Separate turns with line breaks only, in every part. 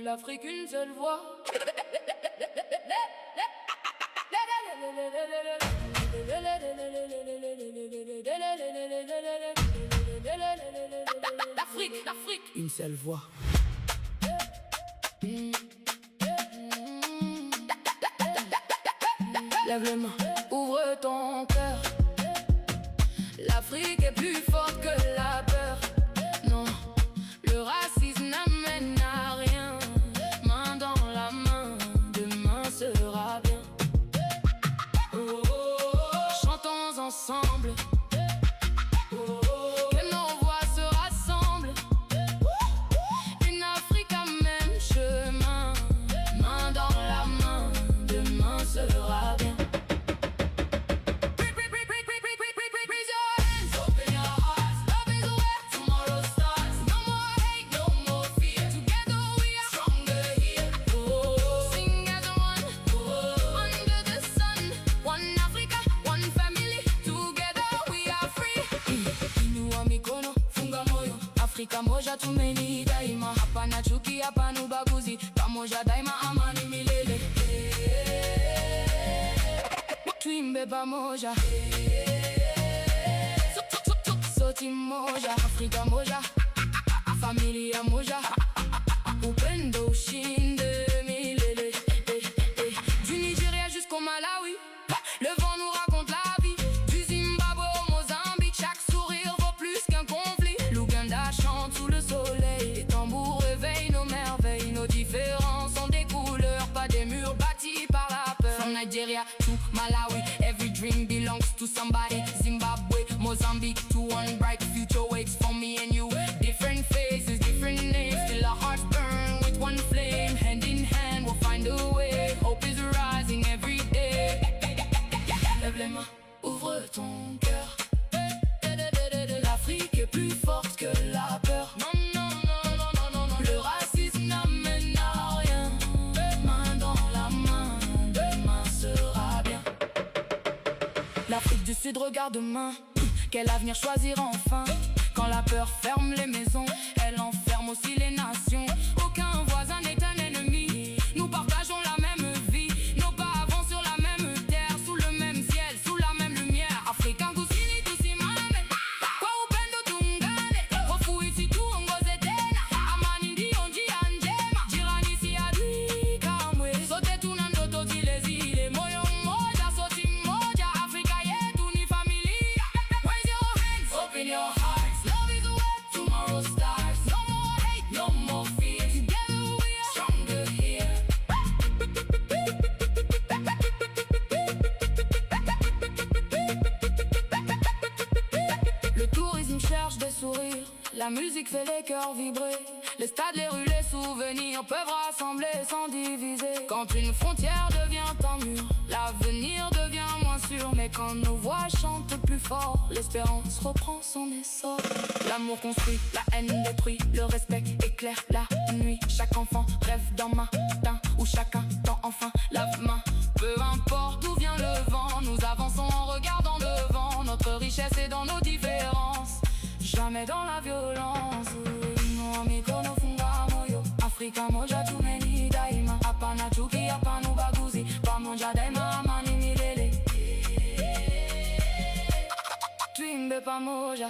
l'Afrique une seule voix. L'Afrique, une seule voix. Lève les mains, ouvre ton cœur. L'Afrique est plus forte que la peur. Non, le racisme n'amène à rien. Main dans la main, demain sera bien. Oh, oh, oh. Chantons ensemble. Oh, oh, oh. Que nos voix se rassemblent. Une Afrique à même chemin. Main dans la main, demain sera bien. Afrika moja tumeni daima, hapana chuki, hapana ubaguzi, pamoja daima, amani milele. Tuimbe pamoja, sauti moja, Afrika moja, familia moja, upendo ushinde milele. Du Nigeria jusqu'au Malawi, le vent nous raconte la vie. Du Zimbabwe au Mozambique, chaque sourire vaut plus qu'un conflit. L'Ouganda chante sous le soleil, les tambours réveillent nos merveilles. Nos différences sont des couleurs, pas des murs bâtis par la peur. From Nigeria to Malawi, every dream belongs to somebody. Zimbabwe, Mozambique, to one bright future waits for me and you. Different faces, different names, still our hearts burn with one flame. Hand in hand we'll find a way, hope is rising every day. Lève les mains, ouvre ton cœur. L'Afrique est plus forte que la peur. Non, non, non, non, non, non, non. Le racisme n'amène à rien. Main dans la main, demain sera bien. L'Afrique du Sud regarde demain. Quel avenir choisir enfin? Quand la peur ferme les maisons, elle enferme aussi les nations. Aucun voisin n'est un ennemi. Nous partageons la même vie. Nos pas avancent sur la même terre, sous le même ciel, sous la même lumière. Africain kusini tusimame kwa upendo tuungane. Hofu isituongoze tena, amani ndio njia njema. Jirani si adui kamwe, sote tuna ndoto zile zile. Moyo mmoja, sauti moja, Afrika yetu ni familia. Raise your hands, open your hearts. Love is the way tomorrow starts. No more hate, no more fear. Together we are stronger here. Le tourisme cherche des sourires, la musique fait les cœurs vibrer. Les stades, les rues, les souvenirs peuvent rassembler sans diviser. Quand une frontière devient un mur, l'avenir devient moins sûr. Mais quand nos voix chantent plus fort, l'espérance reprend son essor. L'amour construit, la haine détruit, le respect éclaire la nuit. Chaque enfant rêve d'un matin où chacun tend enfin la main. Peu importe d'où vient le vent, nous avançons en regardant devant. Notre richesse est dans nos différences, jamais dans la violence. No mikono funga moyo, Afrika moja tumeni daima. Hapana chuki, hapana ubaguzi, pamoja daima, amani milele. Tuimbe pamoja,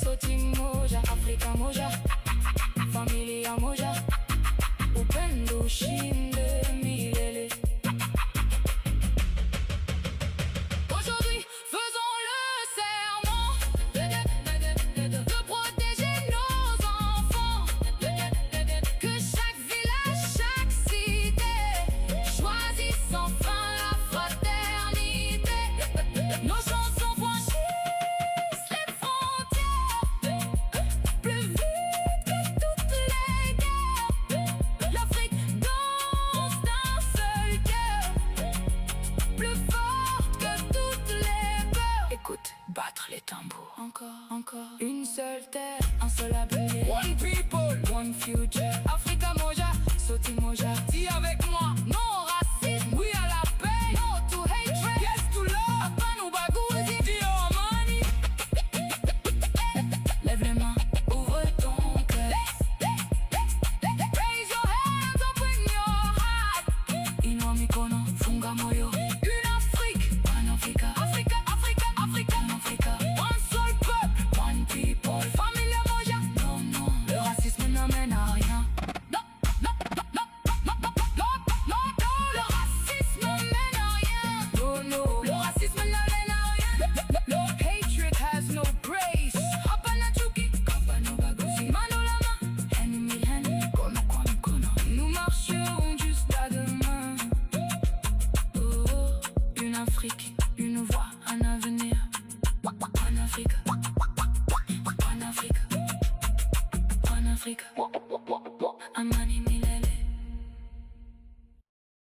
sauti moja, Afrika moja, familia moja, upendo ushinde milele. Aujourd'hui, faisons le serment de protéger nos enfants. Que chaque village, chaque cité choisisse enfin la fraternité. Nos chansons franchissent les frontières plus vite que toutes les guerres. L'Afrique danse d'un seul cœur, plus forte que toutes les peurs. Écoute, battre les tambours. Encore. Une seule terre, un seul avenir. One people, one future. Afrika moja, sauti moja. Dis avec moi, non racisme, oui à la paix. No to hatred, yes to love. Hapana ubaguzi, ndio amani. Lève les mains, ouvre ton cœur. Afrique, une voix, un avenir. En Afrique.